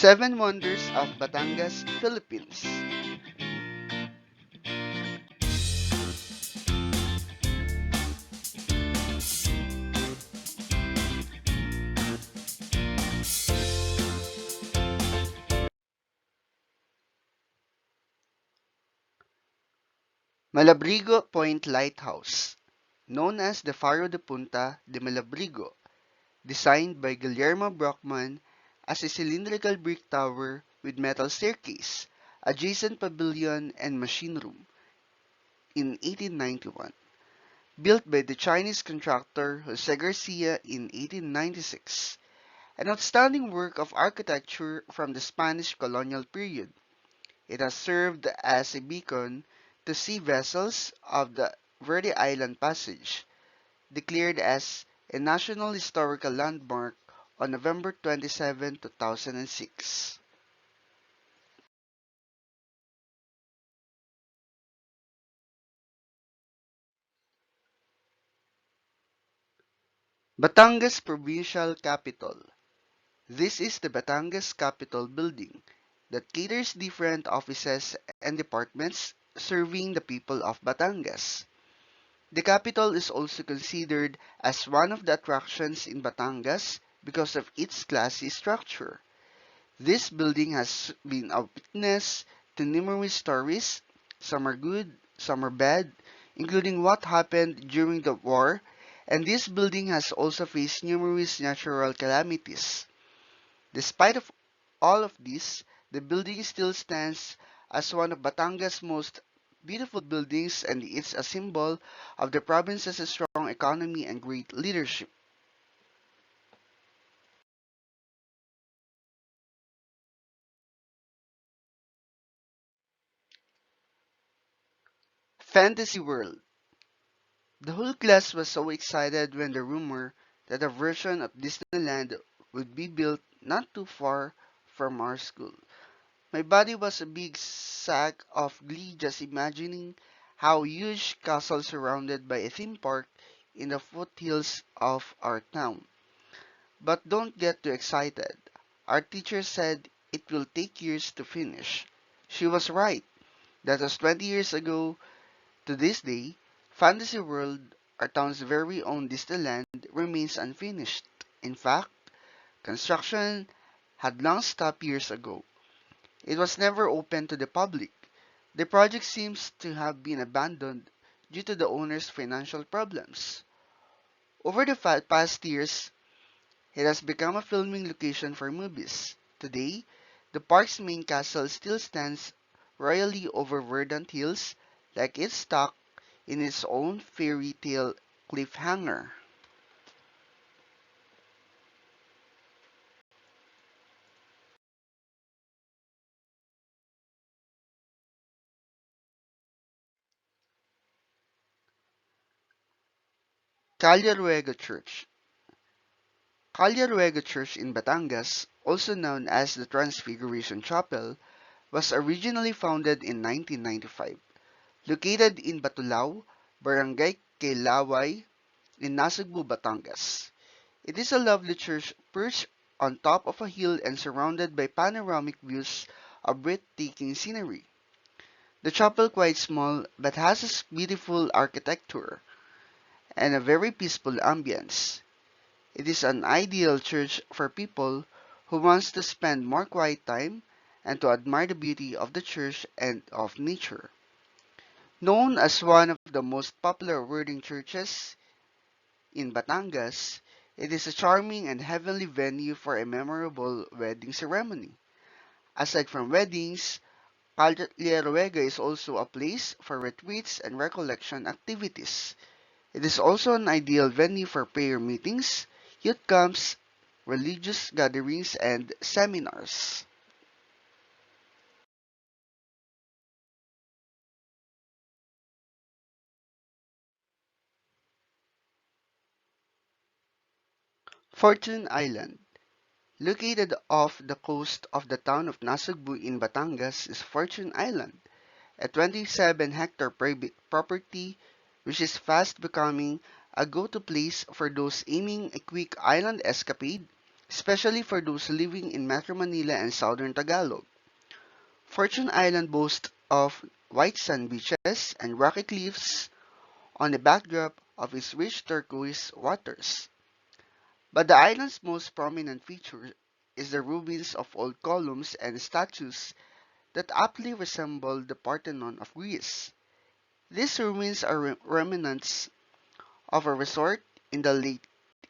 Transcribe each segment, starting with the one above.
Seven Wonders of Batangas, Philippines. Malabrigo Point Lighthouse, known as the Faro de Punta de Malabrigo, designed by Guillermo Brockman as a cylindrical brick tower with metal staircase, adjacent pavilion, and machine room in 1891. Built by the Chinese contractor Jose Garcia in 1896. An outstanding work of architecture from the Spanish colonial period. It has served as a beacon to sea vessels of the Verde Island Passage, declared as a National Historical Landmark on November 27, 2006. Batangas Provincial Capital. This is the Batangas Capitol Building that caters different offices and departments serving the people of Batangas. The capital is also considered as one of the attractions in Batangas because of its classy structure. This building has been a witness to numerous stories, some are good, some are bad, including what happened during the war, and this building has also faced numerous natural calamities. Despite of all of this, the building still stands as one of Batangas' most beautiful buildings and it's a symbol of the province's strong economy and great leadership. Fantasy World. The whole class was so excited when the rumor that a version of Disneyland would be built not too far from our school. My body was a big sack of glee just imagining how huge castle surrounded by a theme park in the foothills of our town. But don't get too excited. Our teacher said it will take years to finish. She was right. That was 20 years ago. To this day, Fantasy World, our town's very own Disneyland, remains unfinished. In fact, construction had long stopped years ago. It was never open to the public. The project seems to have been abandoned due to the owner's financial problems. Over the past years, it has become a filming location for movies. Today, the park's main castle still stands royally over verdant hills like it's stuck in its own fairy tale cliffhanger. Calle Ruega Church. Calle Ruega Church in Batangas, also known as the Transfiguration Chapel, was originally founded in 1995. Located in Batulao, Barangay Kailaway, in Nasugbu, Batangas. It is a lovely church perched on top of a hill and surrounded by panoramic views of breathtaking scenery. The chapel quite small but has a beautiful architecture and a very peaceful ambience. It is an ideal church for people who wants to spend more quiet time and to admire the beauty of the church and of nature. Known as one of the most popular wedding churches in Batangas, it is a charming and heavenly venue for a memorable wedding ceremony. Aside from weddings, Calleruega is also a place for retreats and recollection activities. It is also an ideal venue for prayer meetings, youth camps, religious gatherings, and seminars. Fortune Island. Located off the coast of the town of Nasugbu in Batangas is Fortune Island, a 27-hectare private property which is fast becoming a go-to place for those aiming a quick island escapade, especially for those living in Metro Manila and Southern Tagalog. Fortune Island boasts of white sand beaches and rocky cliffs on the backdrop of its rich turquoise waters. But the island's most prominent feature is the ruins of old columns and statues that aptly resemble the Parthenon of Greece. These ruins are remnants of a resort in the late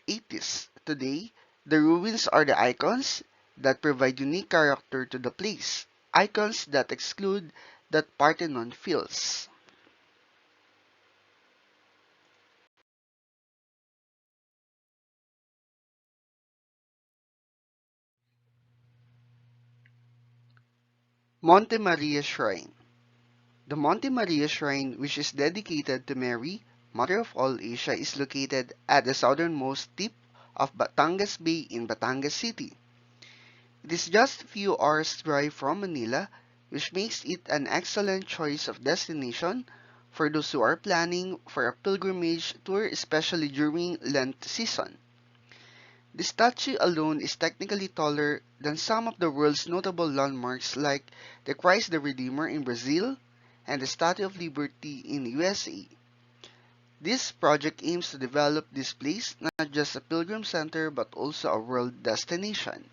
80s. Today, the ruins are the icons that provide unique character to the place, icons that exclude that Parthenon feels. Monte Maria Shrine. The Monte Maria Shrine, which is dedicated to Mary, Mother of all Asia, is located at the southernmost tip of Batangas Bay in Batangas City. It is just a few hours drive from Manila, which makes it an excellent choice of destination for those who are planning for a pilgrimage tour, especially during Lent season. The statue alone is technically taller than some of the world's notable landmarks like the Christ the Redeemer in Brazil and the Statue of Liberty in USA. This project aims to develop this place not just a pilgrim center but also a world destination.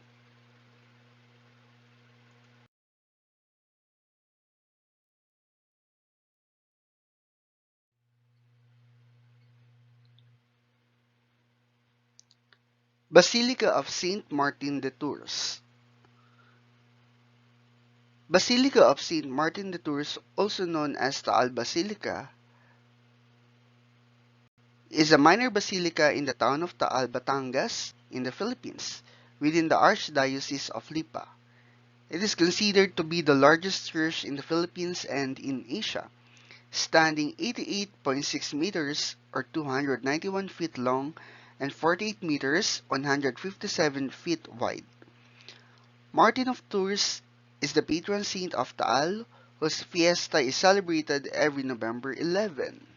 Basilica of Saint Martin de Tours. Basilica of Saint Martin de Tours, also known as Taal Basilica, is a minor basilica in the town of Taal, Batangas, in the Philippines, within the Archdiocese of Lipa. It is considered to be the largest church in the Philippines and in Asia, standing 88.6 meters or 291 feet long and 48 meters 157 feet wide. Martin of Tours is the patron saint of Taal, whose fiesta is celebrated every November 11.